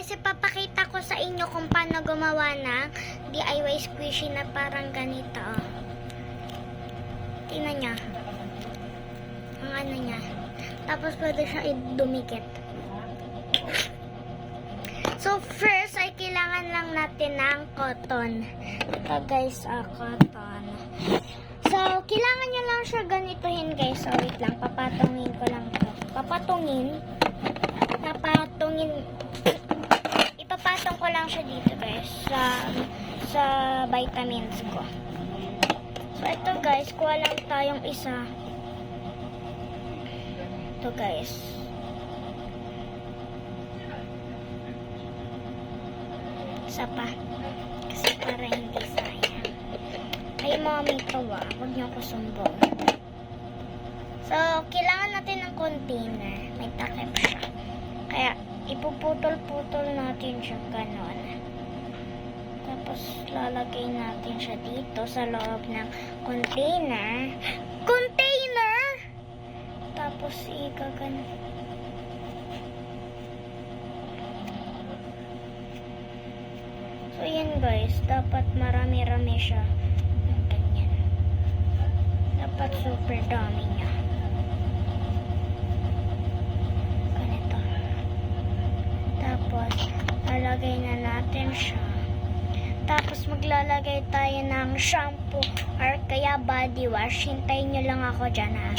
guys, ipapakita ko sa inyo kung paano gumawa ng DIY squishy na parang ganito. Tingnan nyo. Ang ano niya. Tapos pwede siya idumikit. So first ay kailangan lang natin ng cotton. Ito guys, cotton. So kailangan nyo lang siya ganituhin guys. So wait lang, papatungin ko lang to. Papatungin. Ipapatong ko lang siya dito guys sa vitamins ko. So ito guys, kuha lang tayong isa. Ito guys. Isa pa. Kasi para hindi sayang. Ay mommy to huwag niyo ko sumbong. So kailangan natin ng container. May takip siya. Kaya ipuputol-putol natin siya ganon. Tapos lalagay natin siya dito sa loob ng container. Tapos igagan. So yan guys, dapat marami-rami siya. Ganyan. Dapat super dami niya. Tapos, lalagay na natin siya. Tapos, maglalagay tayo ng shampoo or kaya body wash. Hintayin nyo lang ako dyan ha.